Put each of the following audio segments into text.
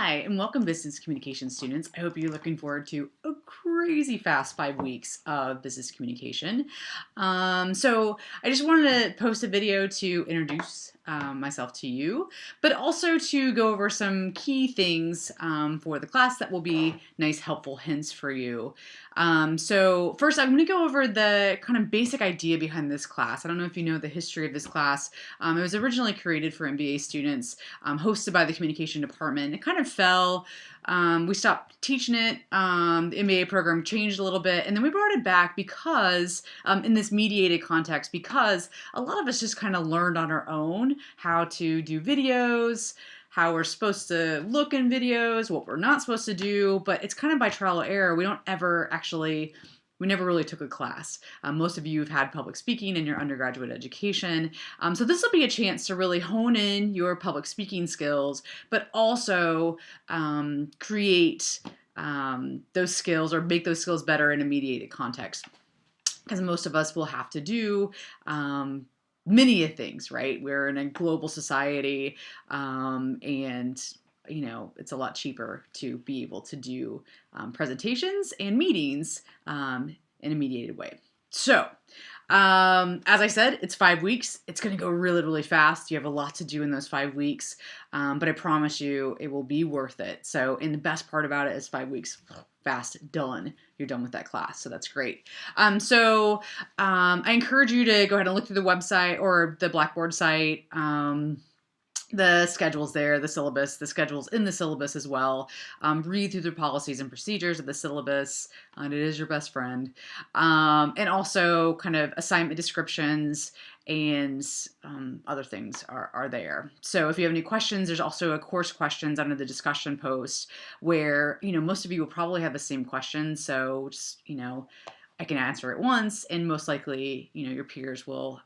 Hi, and welcome business communication students. I hope you're looking forward to a crazy fast 5 weeks of business communication. So I just wanted to post a video to introduce myself to you, but also to go over some key things for the class that will be nice, helpful hints for you. So first, I'm going to go over the kind of basic idea behind this class. I don't know if you know the history of this class. It was originally created for MBA students, hosted by the communication department. It kind of fell. We stopped teaching it. The MBA program changed a little bit, and then we brought it back because in this mediated context, because a lot of us just kind of learned on our own how to do videos, how we're supposed to look in videos, what we're not supposed to do, but it's kind of by trial and error. We never really took a class. Most of you have had public speaking in your undergraduate education. So this will be a chance to really hone in your public speaking skills, but also create those skills or make those skills better in a mediated context. Because most of us will have to do many things, right? We're in a global society, and it's a lot cheaper to be able to do presentations and meetings in a mediated way. So, as I said, it's 5 weeks. It's going to go really, really fast. You have a lot to do in those 5 weeks, but I promise you it will be worth it. So, and the best part about it is 5 weeks fast, done. You're done with that class, so that's great. I encourage you to go ahead and look through the website or the Blackboard site. The schedule's there, the syllabus, the schedule's in the syllabus as well. Read through the policies and procedures of the syllabus, and it is your best friend. And also kind of assignment descriptions and other things are there. So if you have any questions, there's also a course questions under the discussion post where, most of you will probably have the same questions. So just, I can answer it once, and most likely, your peers will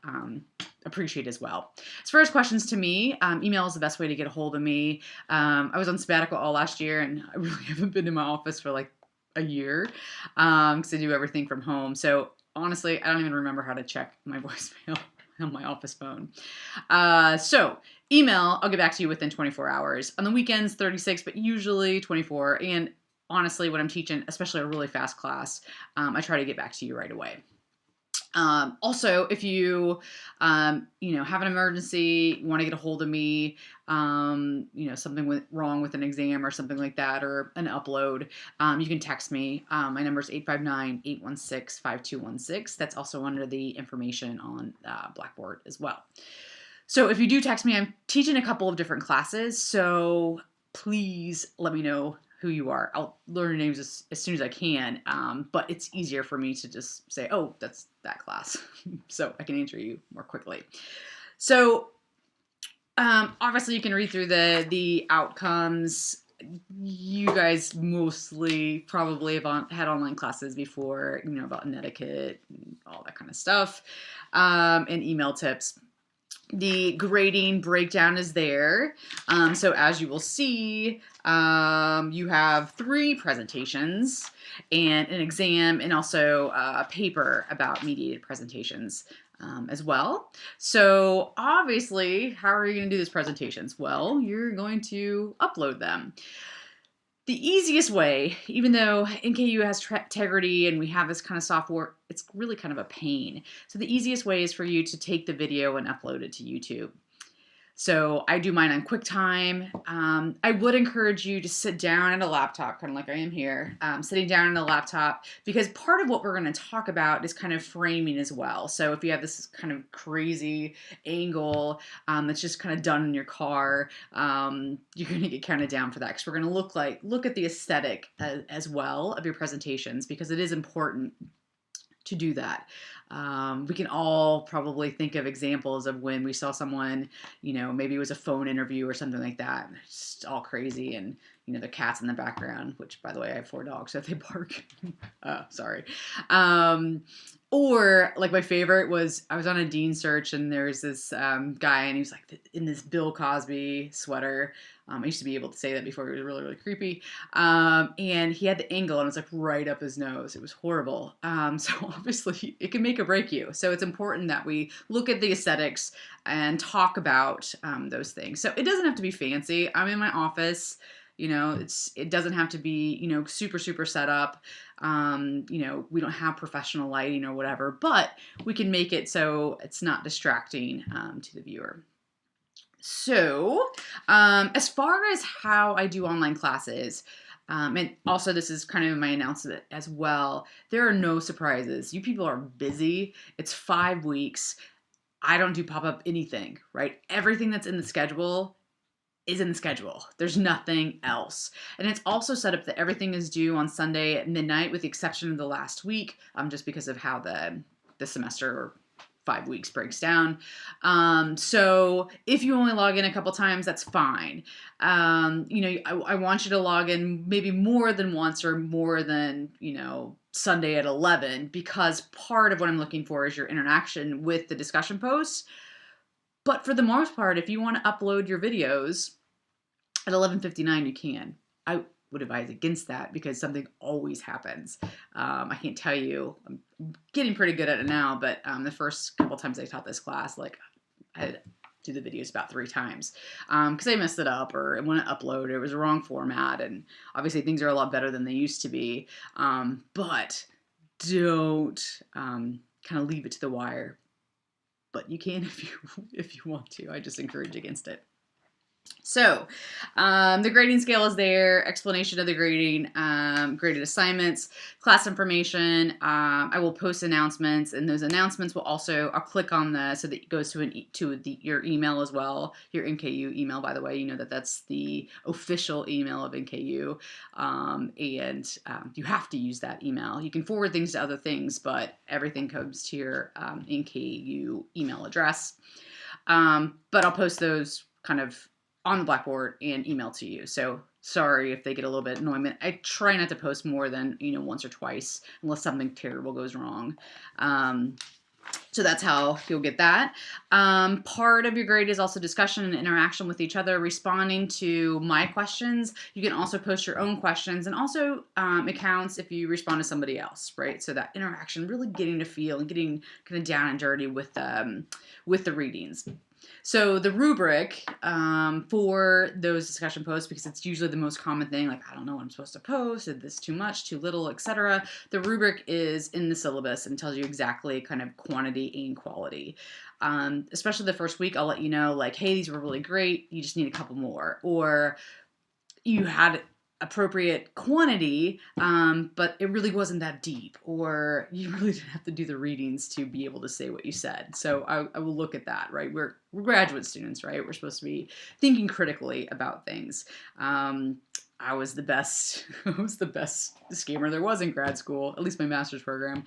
appreciate as well. As far as questions to me, email is the best way to get a hold of me. I was on sabbatical all last year, and I really haven't been in my office for like a year because I do everything from home. So honestly, I don't even remember how to check my voicemail on my office phone. So email, I'll get back to you within 24 hours. On the weekends, 36, but usually 24. And honestly, when I'm teaching, especially a really fast class, I try to get back to you right away. Also, if you, have an emergency, you want to get a hold of me, something went wrong with an exam or something like that, or an upload, you can text me. My number is 859-816-5216. That's also under the information on Blackboard as well. So if you do text me, I'm teaching a couple of different classes, so please let me know who you are. I'll learn your names as soon as I can, but it's easier for me to just say, oh, that's that class, so I can answer you more quickly. So obviously you can read through the outcomes. You guys mostly probably have had online classes before, about etiquette and all that kind of stuff, and email tips. The grading breakdown is there. So as you will see, you have 3 presentations and an exam, and also a paper about mediated presentations as well. So obviously, how are you going to do these presentations? Well, you're going to upload them. The easiest way, even though NKU has integrity and we have this kind of software, it's really kind of a pain. So the easiest way is for you to take the video and upload it to YouTube. So I do mine on QuickTime. I would encourage you to sit down at a laptop, kind of like I am here, sitting down at a laptop, because part of what we're going to talk about is kind of framing as well. So if you have this kind of crazy angle that's just kind of done in your car, you're going to get counted down for that, because we're going to look at the aesthetic as well of your presentations, because it is important to do that. We can all probably think of examples of when we saw someone, maybe it was a phone interview or something like that, and it's just all crazy, and the cat's in the background, which, by the way, I have 4 dogs, so if they bark, sorry. Or like my favorite was, I was on a dean search, and there's this guy, and he was like in this Bill Cosby sweater. I used to be able to say that before. It was really, really creepy. And he had the angle, and it was like right up his nose. It was horrible. So obviously it can make or break you. So it's important that we look at the aesthetics and talk about those things. So it doesn't have to be fancy. I'm in my office. You know, it doesn't have to be, you know, super set up. You know, we don't have professional lighting or whatever, but we can make it so it's not distracting to the viewer. So, as far as how I do online classes, and also this is kind of my announcement as well, there are no surprises. You people are busy. It's 5 weeks. I don't do pop up anything, right? Everything that's in the schedule is in the schedule. There's nothing else. And it's also set up that everything is due on Sunday at midnight, with the exception of the last week, just because of how the semester or 5 weeks breaks down. So if you only log in a couple times, that's fine. You know, I want you to log in maybe more than once or more than, you know, Sunday at 11, because part of what I'm looking for is your interaction with the discussion posts. But for the most part, if you want to upload your videos at 11:59, you can. I would advise against that because something always happens. I can't tell you. I'm getting pretty good at it now, but the first couple times I taught this class, like I had to do the videos about 3 times because I messed it up, or it wouldn't upload, or it was the wrong format, and obviously things are a lot better than they used to be. But don't kind of leave it to the wire. But you can if you want to. I just encourage against it. So, the grading scale is there, explanation of the grading, graded assignments, class information. I will post announcements, and those announcements will also, I'll click on so that it goes to your email as well, your NKU email, by the way. You know that's the official email of NKU, and you have to use that email. You can forward things to other things, but everything comes to your NKU email address. But I'll post those kind of on the Blackboard and email to you. So sorry if they get a little bit annoying. I try not to post more than, you know, once or twice unless something terrible goes wrong. So that's how you'll get that. Part of your grade is also discussion and interaction with each other, responding to my questions. You can also post your own questions, and also it counts if you respond to somebody else, right? So that interaction, really getting to feel and getting kind of down and dirty with the readings. So the rubric for those discussion posts, because it's usually the most common thing, like I don't know what I'm supposed to post, is this too much, too little, etc. The rubric is in the syllabus and tells you exactly kind of quantity and quality. Especially the first week, I'll let you know, like, hey, these were really great, you just need a couple more. Or you had appropriate quantity, but it really wasn't that deep, or you really didn't have to do the readings to be able to say what you said. So I will look at that, right? We're graduate students, right? We're supposed to be thinking critically about things. I was the best schemer there was in grad school, at least my master's program,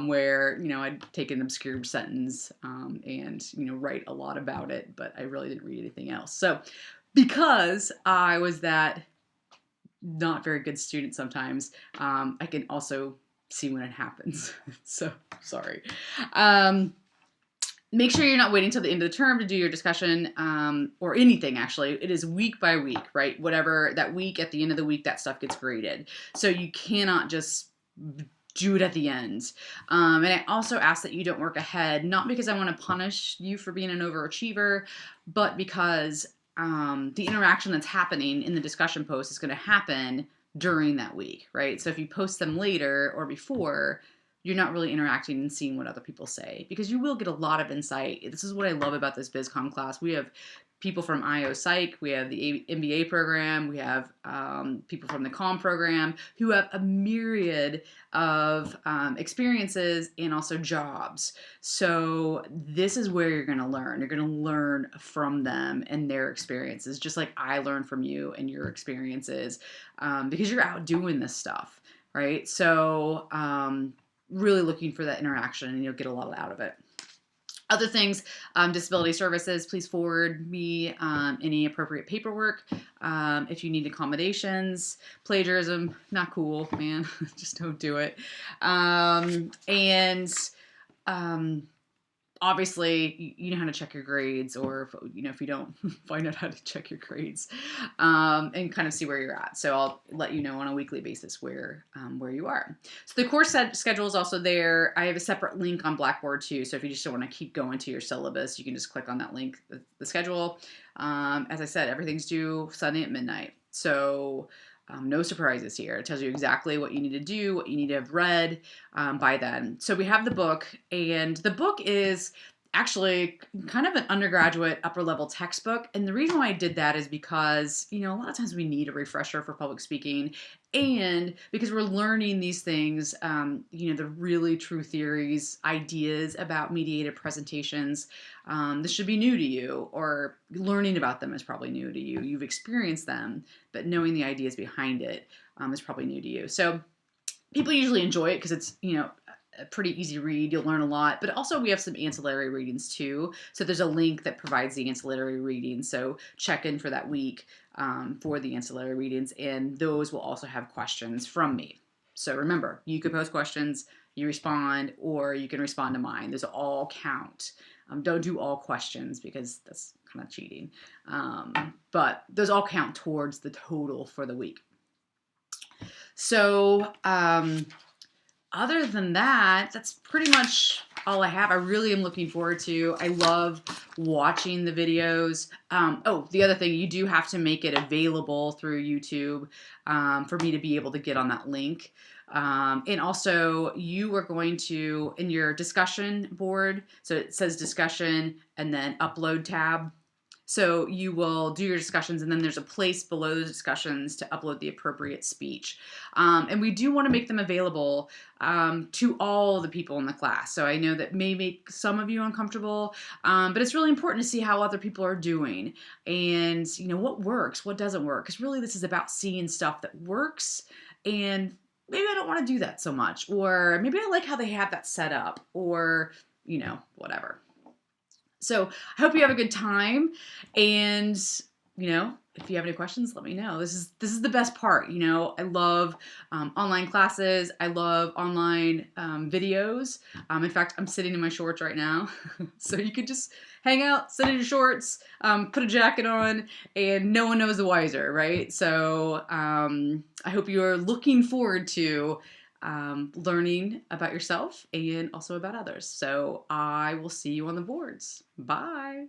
where, you know, I'd take an obscure sentence and, you know, write a lot about it, but I really didn't read anything else. So because I was that not very good student sometimes, I can also see when it happens. So sorry. Make sure you're not waiting till the end of the term to do your discussion, or anything actually. It is week by week, right? Whatever that week, at the end of the week, that stuff gets graded. So you cannot just do it at the end. And I also ask that you don't work ahead, not because I want to punish you for being an overachiever, but because the interaction that's happening in the discussion post is going to happen during that week, right? So if you post them later or before, you're not really interacting and seeing what other people say, because you will get a lot of insight. This is what I love about this BizComm class. We have people from IO Psych, we have the MBA program, we have people from the Comm program who have a myriad of experiences and also jobs. So this is where you're going to learn. You're going to learn from them and their experiences, just like I learn from you and your experiences, because you're out doing this stuff, right? So really looking for that interaction, and you'll get a lot out of it. Other things, disability services, please forward me any appropriate paperwork. If you need accommodations, plagiarism, not cool, man. Just don't do it. Obviously, you know how to check your grades, or if you don't, find out how to check your grades, and kind of see where you're at. So I'll let you know on a weekly basis where you are. So the course schedule is also there. I have a separate link on Blackboard too. So if you just don't want to keep going to your syllabus, you can just click on that link, the schedule. As I said, everything's due Sunday at midnight. So no surprises here. It tells you exactly what you need to do, what you need to have read by then. So we have the book, and the book is actually kind of an undergraduate upper level textbook. And the reason why I did that is because, a lot of times we need a refresher for public speaking, and because we're learning these things, the really true theories, ideas about mediated presentations. This should be new to you, or learning about them is probably new to you. You've experienced them, but knowing the ideas behind it is probably new to you. So people usually enjoy it because it's, a pretty easy read. You'll learn a lot, but also we have some ancillary readings too. So there's a link that provides the ancillary readings. So check in for that week for the ancillary readings, and those will also have questions from me. So remember, you can post questions, you respond, or you can respond to mine. Those all count. Don't do all questions because that's kind of cheating. But those all count towards the total for the week. So other than that, that's pretty much all I have. I really am looking forward to. I love watching the videos. The other thing, you do have to make it available through YouTube for me to be able to get on that link. And also, you are going to, in your discussion board, so it says discussion and then upload tab. So you will do your discussions, and then there's a place below the discussions to upload the appropriate speech. And we do want to make them available to all the people in the class. So I know that may make some of you uncomfortable, but it's really important to see how other people are doing and, what works, what doesn't work. Because really this is about seeing stuff that works, and maybe I don't want to do that so much, or maybe I like how they have that set up, or, whatever. So I hope you have a good time, and if you have any questions, let me know. This is the best part. I love online classes. I love online videos. In fact, I'm sitting in my shorts right now, so you could just hang out, sit in your shorts, put a jacket on, and no one knows the wiser, right? So I hope you are looking forward to learning about yourself and also about others. So I will see you on the boards. Bye.